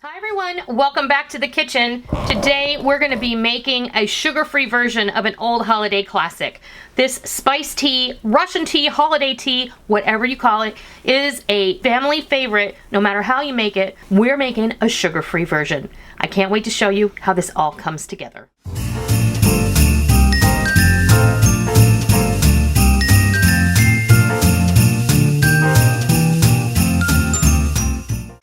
Hi everyone, welcome back to the kitchen. Today we're going to be making a sugar-free version of an old holiday classic. This spice tea, Russian tea, holiday tea, whatever you call it, is a family favorite. No matter how you make it, we're making a sugar-free version. I can't wait to show you how this all comes together.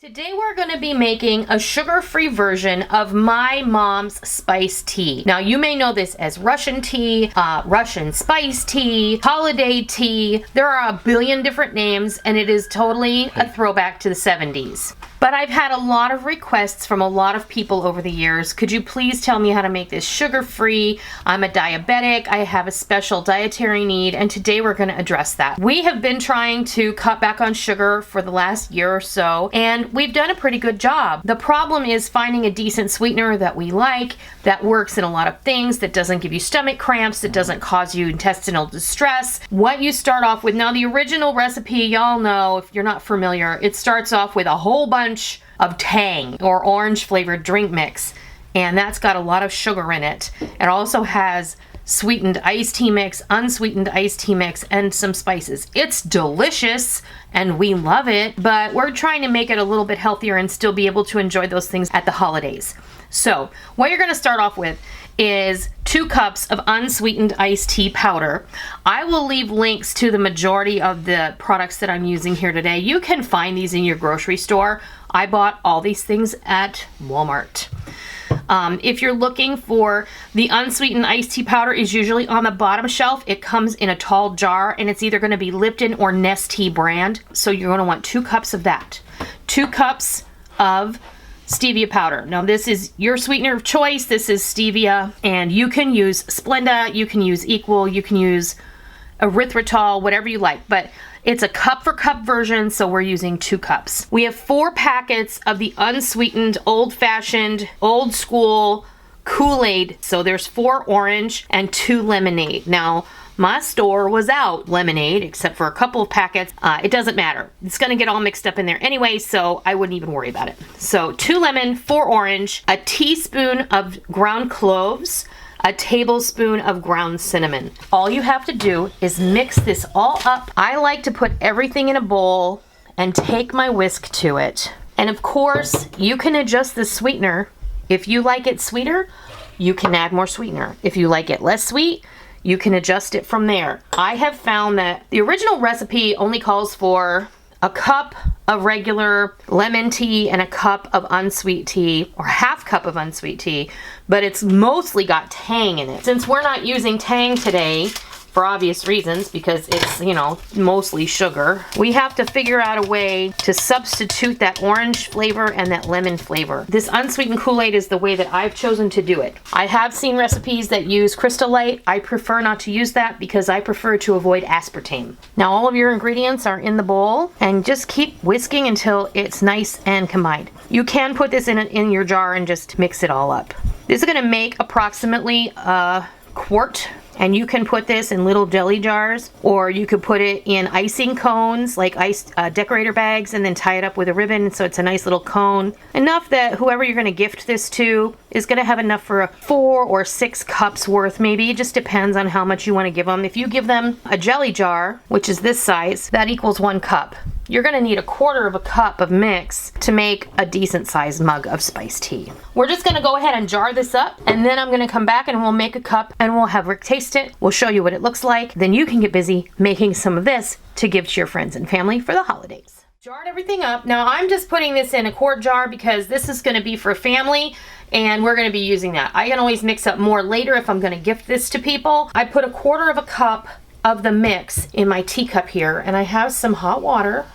Today we're going to be making a sugar-free version of my mom's spice tea. Now you may know this as Russian tea, Russian spice tea, holiday tea. There are a billion different names and it is totally a throwback to the 70s. But I've had a lot of requests from a lot of people over the years. Could you please tell me how to make this sugar-free? I'm a diabetic, I have a special dietary need, and today we're gonna address that. We have been trying to cut back on sugar for the last year or so, and we've done a pretty good job. The problem is finding a decent sweetener that we like, that works in a lot of things, that doesn't give you stomach cramps, that doesn't cause you intestinal distress. What you start off with, now the original recipe, y'all know, if you're not familiar, it starts off with a whole bunch of Tang or orange flavored drink mix, and that's got a lot of sugar in it. It also has sweetened iced tea mix, unsweetened iced tea mix, and some spices. It's delicious and we love it, but we're trying to make it a little bit healthier and still be able to enjoy those things at the holidays. So what you're going to start off with is 2 cups of unsweetened iced tea powder. I will leave links to the majority of the products that I'm using here today. You can find these in your grocery store. I bought all these things at Walmart. If you're looking for the unsweetened iced tea powder, is usually on the bottom shelf. It comes in a tall jar and it's either going to be Lipton or Nestea brand. So you're going to want 2 cups of that. 2 cups of stevia powder. Now this is your sweetener of choice. This is stevia, and you can use Splenda, you can use Equal, you can use erythritol, whatever you like, but it's a cup for cup version, so we're using 2 cups. We have 4 packets of the unsweetened, old-fashioned, old school Kool Aid. So there's 4 orange and 2 lemonade. Now my store was out lemonade, except for a couple of packets. It doesn't matter. It's gonna get all mixed up in there anyway, so I wouldn't even worry about it. So 2 lemon, 4 orange, a teaspoon of ground cloves, a tablespoon of ground cinnamon. All you have to do is mix this all up. I like to put everything in a bowl and take my whisk to it. And of course, you can adjust the sweetener. If you like it sweeter, you can add more sweetener. If you like it less sweet, you can adjust it from there. I have found that the original recipe only calls for a cup of regular lemon tea and a cup of unsweet tea, or half cup of unsweet tea, but it's mostly got Tang in it. Since we're not using Tang today, for obvious reasons, because it's, you know, mostly sugar, we have to figure out a way to substitute that orange flavor and that lemon flavor. This unsweetened Kool Aid is the way that I've chosen to do it. I have seen recipes that use Crystal Light. I prefer not to use that because I prefer to avoid aspartame. Now all of your ingredients are in the bowl, and just keep whisking until it's nice and combined. You can put this in your jar and just mix it all up. This is going to make approximately a quart. And you can put this in little jelly jars, or you could put it in icing cones, like ice decorator bags, and then tie it up with a ribbon so it's a nice little cone. Enough that whoever you're going to gift this to is going to have enough for 4 or 6 cups worth, maybe. It just depends on how much you want to give them. If you give them a jelly jar, which is this size, that equals 1 cup. You're going to need 1/4 cup of mix to make a decent sized mug of spiced tea. We're just going to go ahead and jar this up, and then I'm going to come back and we'll make a cup and we'll have Rick taste it. We'll show you what it looks like. Then you can get busy making some of this to give to your friends and family for the holidays. Jarred everything up. Now I'm just putting this in a quart jar because this is going to be for family and we're going to be using that. I can always mix up more later if I'm going to gift this to people. I put 1/4 cup of the mix in my teacup here, and I have some hot water.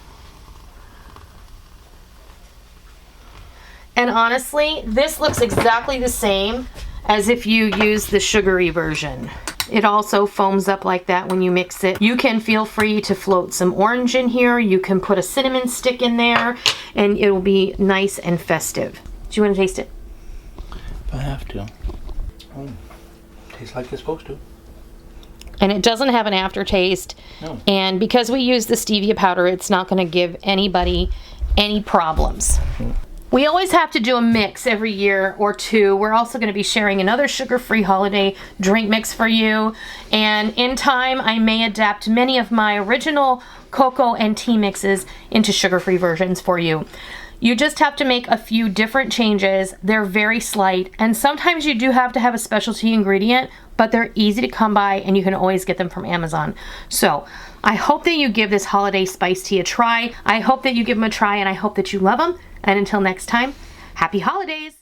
And honestly, this looks exactly the same as if you use the sugary version. It also foams up like that when you mix it. You can feel free to float some orange in here. You can put a cinnamon stick in there, and it will be nice and festive. Do you want to taste it? If I have to. Oh, tastes like it's supposed to. And it doesn't have an aftertaste. No. And because we use the stevia powder, it's not going to give anybody any problems. We always have to do a mix every year or two. We're also going to be sharing another sugar-free holiday drink mix for you. And in time, I may adapt many of my original cocoa and tea mixes into sugar-free versions for you. You just have to make a few different changes. They're very slight, and sometimes you do have to have a specialty ingredient, but they're easy to come by and you can always get them from Amazon. So I hope that you give this holiday spice tea a try. I hope that you give them a try, and I hope that you love them. And until next time, happy holidays!